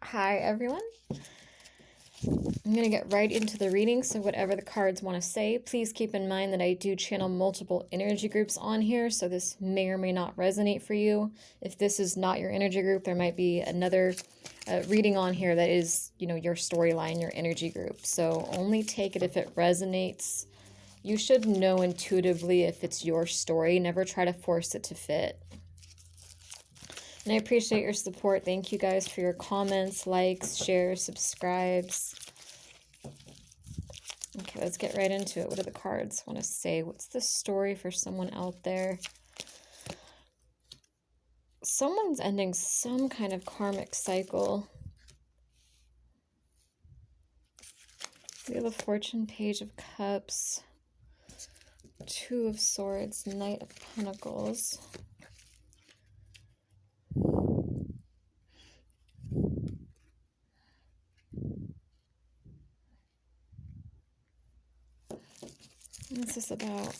Hi, everyone. I'm going to get right into the reading, so whatever the cards want to say, please keep in mind that I do channel multiple energy groups on here, so this may or may not resonate for you. If this is not your energy group, there might be another reading on here that is, your storyline, your energy group. So only take it if it resonates. You should know intuitively if it's your story. Never try to force it to fit. And I appreciate your support. Thank you guys for your comments, likes, shares, subscribes. Okay, let's get right into it. What do the cards want to say? What's the story for someone out there? Someone's ending some kind of karmic cycle. Wheel of Fortune, Page of Cups, Two of Swords, Knight of Pentacles. What's this about?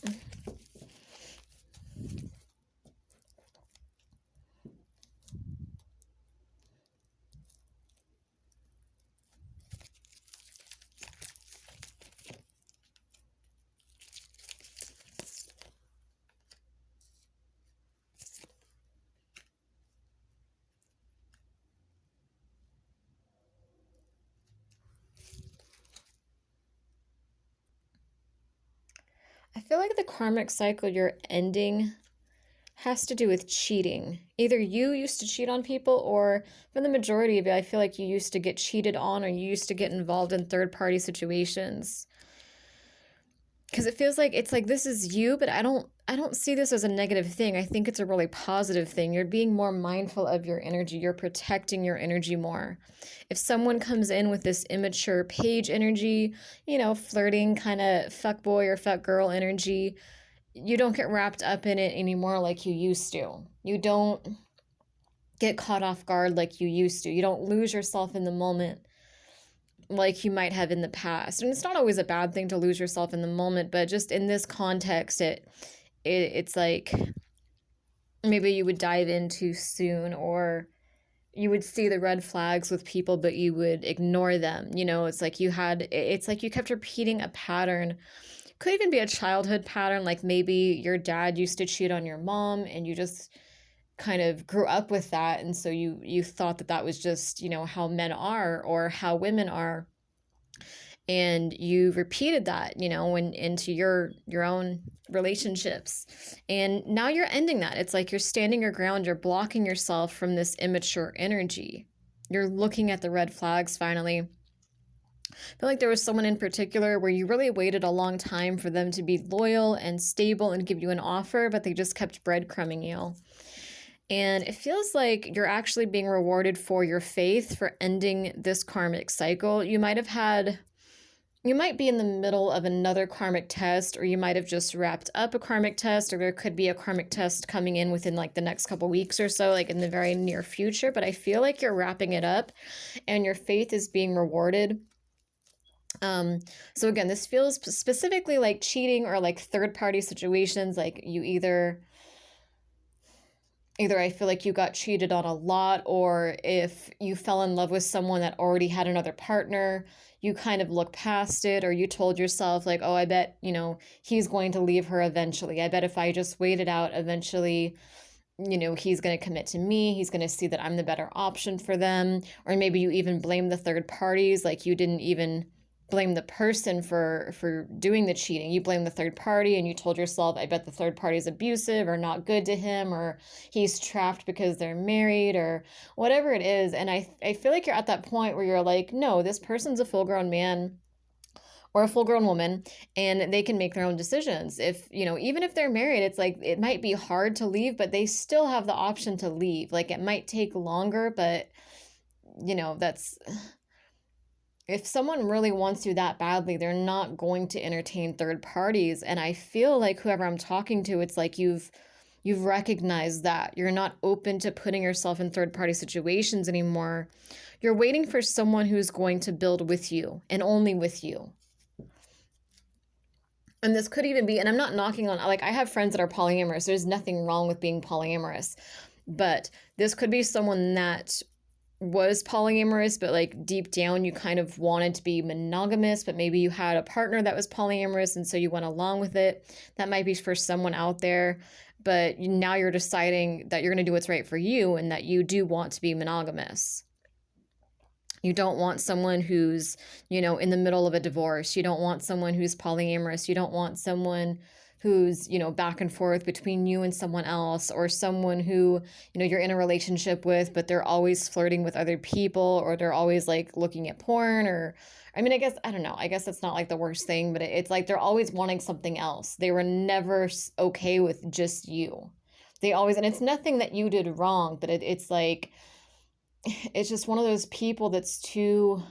I feel like the karmic cycle you're ending has to do with cheating. Either you used to cheat on people, or for the majority of it, I feel like you used to get cheated on, or you used to get involved in third-party situations. Because it feels like it's like this is you, but I don't see this as a negative thing. I think it's a really positive thing. You're being more mindful of your energy. You're protecting your energy more. If someone comes in with this immature page energy, flirting kind of fuckboy or fuckgirl energy, you don't get wrapped up in it anymore like you used to. You don't get caught off guard like you used to. You don't lose yourself in the moment like you might have in the past. And it's not always a bad thing to lose yourself in the moment, but just in this context, it's like maybe you would dive in too soon, or you would see the red flags with people, but you would ignore them. It's like you kept repeating a pattern. Could even be a childhood pattern, like maybe your dad used to cheat on your mom and you just kind of grew up with that, and so you thought that was just how men are or how women are, and you repeated that into your own relationships, and now you're ending that. It's like you're standing your ground. You're blocking yourself from this immature energy. You're looking at the red flags finally. I feel like there was someone in particular where you really waited a long time for them to be loyal and stable and give you an offer, but they just kept breadcrumbing you. And it feels like you're actually being rewarded for your faith for ending this karmic cycle. You might be in the middle of another karmic test, or you might have just wrapped up a karmic test, or there could be a karmic test coming in within like the next couple weeks or so, like in the very near future. But I feel like you're wrapping it up and your faith is being rewarded. So again, this feels specifically like cheating or like third-party situations. Like you either I feel like you got cheated on a lot, or if you fell in love with someone that already had another partner, you kind of look past it, or you told yourself like, oh, I bet, he's going to leave her eventually. I bet if I just waited out, eventually, he's going to commit to me. He's going to see that I'm the better option for them. Or maybe you even blame the third parties, like you didn't even blame the person for doing the cheating. You blame the third party, and you told yourself, I bet the third party is abusive or not good to him, or he's trapped because they're married, or whatever it is. And I feel like you're at that point where you're like, no, this person's a full-grown man or a full-grown woman, and they can make their own decisions. If, even if they're married, it's like, it might be hard to leave, but they still have the option to leave. Like it might take longer, but that's... If someone really wants you that badly, they're not going to entertain third parties. And I feel like whoever I'm talking to, it's like you've recognized that. You're not open to putting yourself in third party situations anymore. You're waiting for someone who's going to build with you and only with you. And this could even be, and I'm not knocking on, like I have friends that are polyamorous. There's nothing wrong with being polyamorous. But this could be someone that was polyamorous, but like deep down you kind of wanted to be monogamous, but maybe you had a partner that was polyamorous and so you went along with it. That might be for someone out there, but now you're deciding that you're going to do what's right for you and that you do want to be monogamous. You don't want someone who's, you know, in the middle of a divorce. You don't want someone who's polyamorous. You don't want someone who's, you know, back and forth between you and someone else, or someone who, you know, you're in a relationship with, but they're always flirting with other people, or they're always like looking at porn, or, I mean, I guess, I don't know. I guess that's not like the worst thing, but it's like they're always wanting something else. They were never okay with just you. They always, and it's nothing that you did wrong, but it's like, it's just one of those people that's too,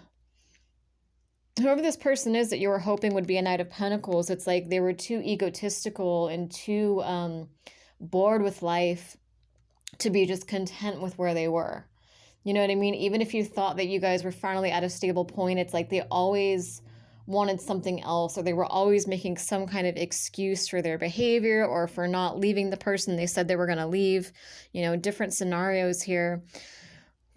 whoever this person is that you were hoping would be a Knight of Pentacles, it's like they were too egotistical and too bored with life to be just content with where they were. You know what I mean? Even if you thought that you guys were finally at a stable point, it's like they always wanted something else, or they were always making some kind of excuse for their behavior or for not leaving the person they said they were going to leave. You know, different scenarios here.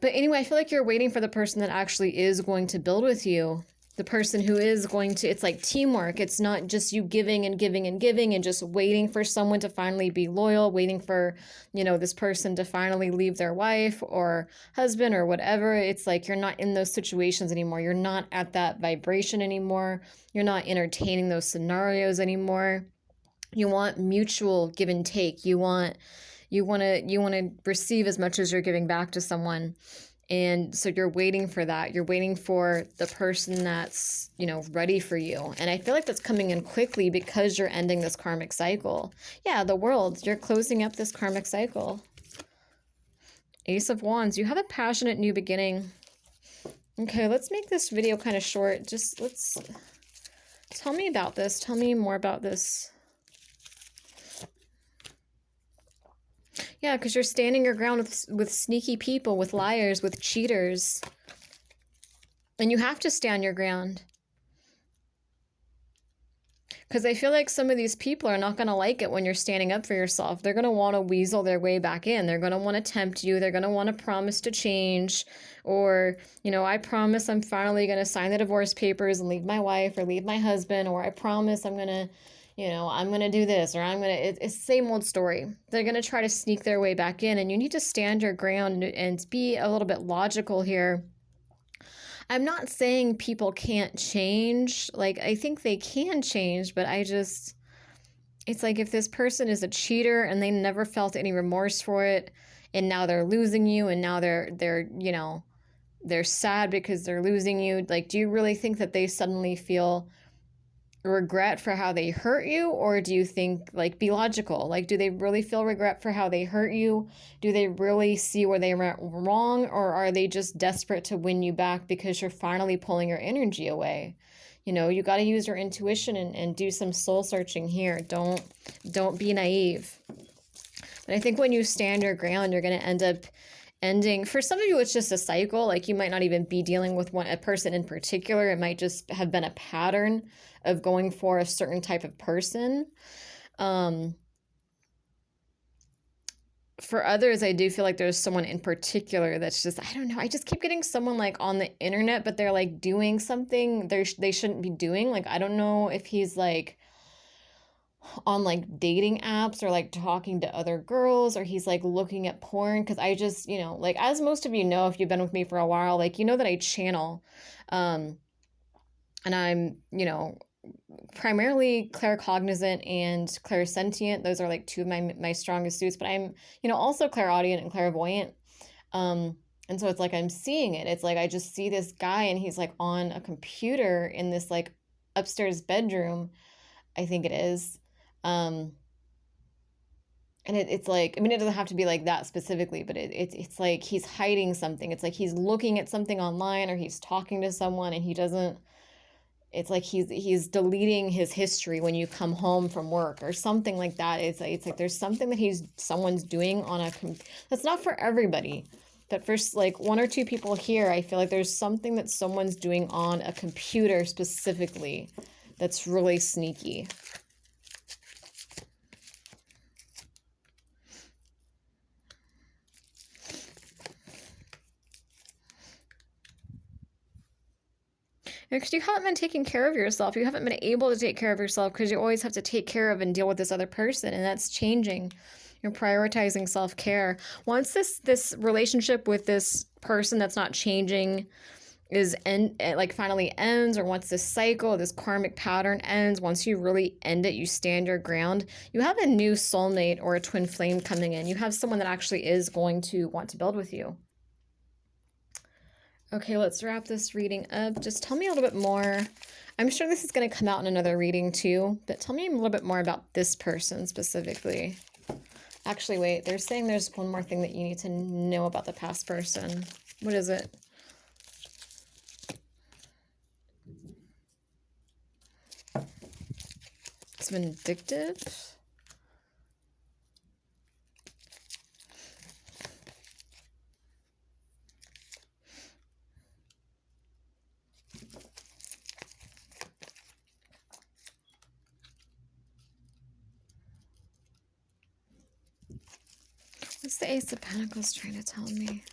But anyway, I feel like you're waiting for the person that actually is going to build with you. The person who is going to, it's like teamwork. It's not just you giving and giving and giving and just waiting for someone to finally be loyal, waiting for, you know, this person to finally leave their wife or husband or whatever. It's like you're not in those situations anymore. You're not at that vibration anymore. You're not entertaining those scenarios anymore. You want mutual give and take. You want to receive as much as you're giving back to someone. And so you're waiting for that. You're waiting for the person that's, you know, ready for you. And I feel like that's coming in quickly because you're ending this karmic cycle. Yeah, the world, you're closing up this karmic cycle. Ace of Wands, you have a passionate new beginning. Okay, let's make this video kind of short. Just let's, tell me about this. Tell me more about this. Yeah, because you're standing your ground with sneaky people, with liars, with cheaters. And you have to stand your ground. Because I feel like some of these people are not going to like it when you're standing up for yourself. They're going to want to weasel their way back in. They're going to want to tempt you. They're going to want to promise to change. Or, you know, I promise I'm finally going to sign the divorce papers and leave my wife or leave my husband. Or I promise I'm going to, you know, I'm going to do this, or I'm going to, it's the same old story. They're going to try to sneak their way back in, and you need to stand your ground and be a little bit logical here. I'm not saying people can't change. Like, I think they can change, but it's like if this person is a cheater and they never felt any remorse for it, and now they're losing you, and now they're, you know, they're sad because they're losing you. Like, do you really think that they suddenly feel regret for how they hurt you? Or do you think, like, be logical, like, do they really feel regret for how they hurt you? Do they really see where they went wrong? Or are they just desperate to win you back because you're finally pulling your energy away? You know, you got to use your intuition and do some soul searching here. Don't be naive. But I think when you stand your ground, you're going to end up ending, for some of you it's just a cycle. Like, you might not even be dealing with a person in particular. It might just have been a pattern of going for a certain type of person. For others, I do feel like there's someone in particular that's just, I don't know, I just keep getting someone like on the internet, but they're like doing something they shouldn't be doing. Like, I don't know if he's like on like dating apps or like talking to other girls, or he's like looking at porn. Because I just, you know, like, as most of you know, if you've been with me for a while, like, you know that I channel, and I'm, you know, primarily claircognizant and clairsentient. Those are like two of my strongest suits, but I'm, you know, also clairaudient and clairvoyant. And so it's like I'm seeing it. It's like I just see this guy and he's like on a computer in this like upstairs bedroom, I think it is. And it's like, I mean, it doesn't have to be like that specifically, but it's like he's hiding something. It's like he's looking at something online, or he's talking to someone and he doesn't, it's like he's deleting his history when you come home from work or something like that. It's like there's something that someone's doing on that's not for everybody, but for like one or two people here, I feel like there's something that someone's doing on a computer specifically that's really sneaky. Because you haven't been taking care of yourself. You haven't been able to take care of yourself because you always have to take care of and deal with this other person, and that's changing. You're prioritizing self-care. Once this relationship with this person that's not changing finally ends, or once this cycle, this karmic pattern ends, once you really end it, you stand your ground, you have a new soulmate or a twin flame coming in. You have someone that actually is going to want to build with you. Okay, let's wrap this reading up. Just tell me a little bit more. I'm sure this is going to come out in another reading too, but tell me a little bit more about this person specifically. Actually, wait, they're saying there's one more thing that you need to know about the past person. What is it? It's vindictive. What's the Ace of Pentacles trying to tell me?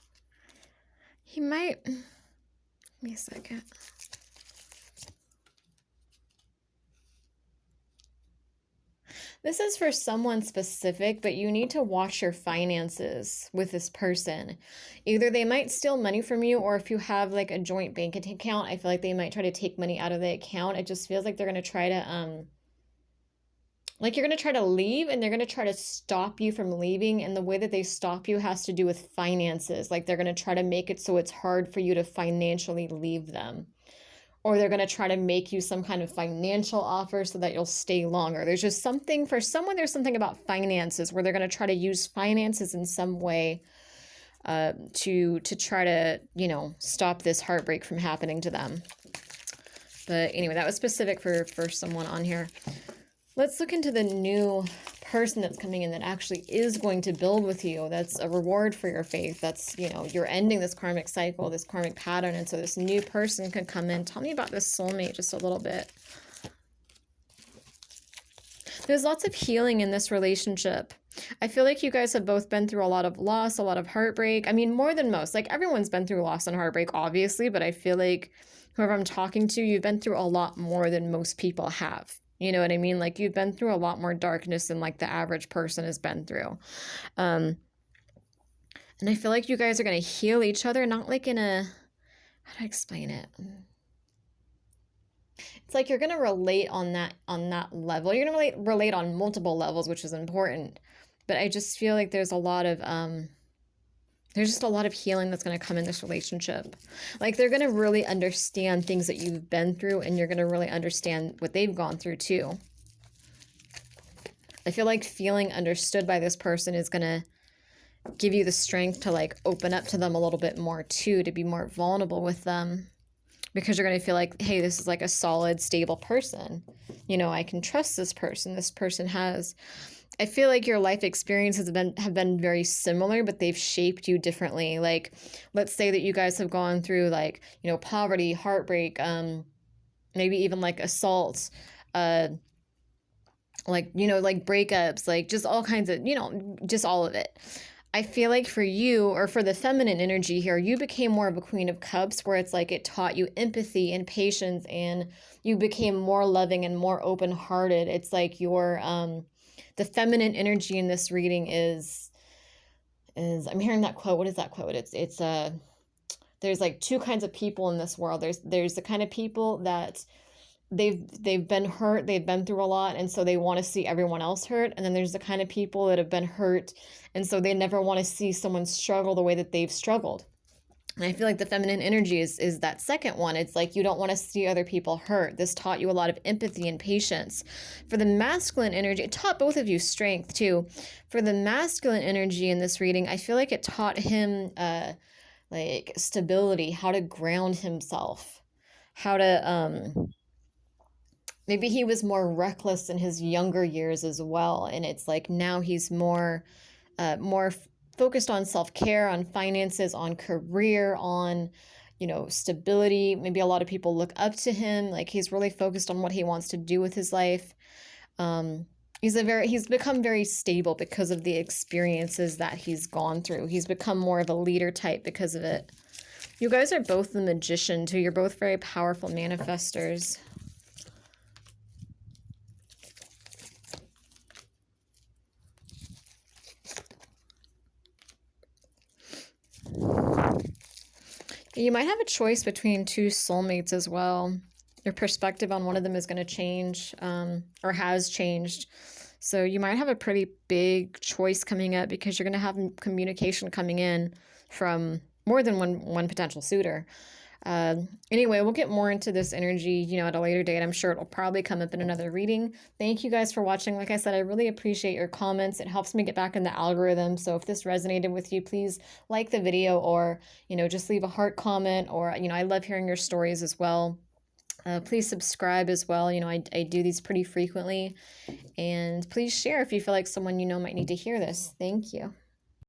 He might... Give me a second. This is for someone specific, but you need to watch your finances with this person. Either they might steal money from you, or if you have like a joint bank account, I feel like they might try to take money out of the account. It just feels like they're going to try to, like you're going to try to leave, and they're going to try to stop you from leaving. And the way that they stop you has to do with finances. Like they're going to try to make it so it's hard for you to financially leave them. Or they're going to try to make you some kind of financial offer so that you'll stay longer. There's just something, for someone, there's something about finances where they're going to try to use finances in some way to try to, you know, stop this heartbreak from happening to them. But anyway, that was specific for someone on here. Let's look into the new person that's coming in that actually is going to build with you. That's a reward for your faith. That's, you know, you're ending this karmic cycle, this karmic pattern, and so this new person can come in. Tell me about this soulmate just a little bit. There's lots of healing in this relationship. I feel like you guys have both been through a lot of loss, a lot of heartbreak. I mean, more than most. Like, everyone's been through loss and heartbreak, obviously, but I feel like whoever I'm talking to, you've been through a lot more than most people have. You know what I mean? Like, you've been through a lot more darkness than like the average person has been through. And I feel like you guys are going to heal each other, not like in a, how do I explain it? It's like you're going to relate on that level. You're going to relate on multiple levels, which is important. But I just feel like there's a lot of, there's just a lot of healing that's going to come in this relationship. Like, they're going to really understand things that you've been through, and you're going to really understand what they've gone through too. I feel like feeling understood by this person is going to give you the strength to like open up to them a little bit more too, to be more vulnerable with them, because you're going to feel like, hey, this is like a solid, stable person. You know, I can trust this person. This person has... I feel like your life experiences have been very similar, but they've shaped you differently. Like, let's say that you guys have gone through like, you know, poverty, heartbreak, maybe even like assaults, like, you know, like breakups, like just all kinds of, you know, just all of it. I feel like for you, or for the feminine energy here, you became more of a Queen of Cups, where it's like it taught you empathy and patience, and you became more loving and more open-hearted. It's like your, the feminine energy in this reading is I'm hearing that quote. What is that quote? It's there's like two kinds of people in this world. There's the kind of people that they've been hurt, they've been through a lot, and so they want to see everyone else hurt. And then there's the kind of people that have been hurt, and so they never want to see someone struggle the way that they've struggled. And I feel like the feminine energy is that second one. It's like you don't want to see other people hurt. This taught you a lot of empathy and patience. For the masculine energy, it taught both of you strength too. For the masculine energy in this reading, I feel like it taught him like stability, how to ground himself, how to maybe he was more reckless in his younger years as well. And it's like now he's more focused on self-care, on finances, on career, on, you know, stability. Maybe a lot of people look up to him. Like, he's really focused on what he wants to do with his life. He's become very stable because of the experiences that he's gone through. He's become more of a leader type because of it. You guys are both the Magician, too. You're both very powerful manifestors. You might have a choice between two soulmates as well. Your perspective on one of them is going to change, or has changed. So you might have a pretty big choice coming up because you're going to have communication coming in from more than one potential suitor. Anyway, we'll get more into this energy, at a later date. I'm sure it'll probably come up in another reading. Thank you guys for watching. Like I said, I really appreciate your comments. It helps me get back in the algorithm. So if this resonated with you, please like the video or, just leave a heart comment or, I love hearing your stories as well. Please subscribe as well. I do these pretty frequently. And please share if you feel like someone might need to hear this. Thank you.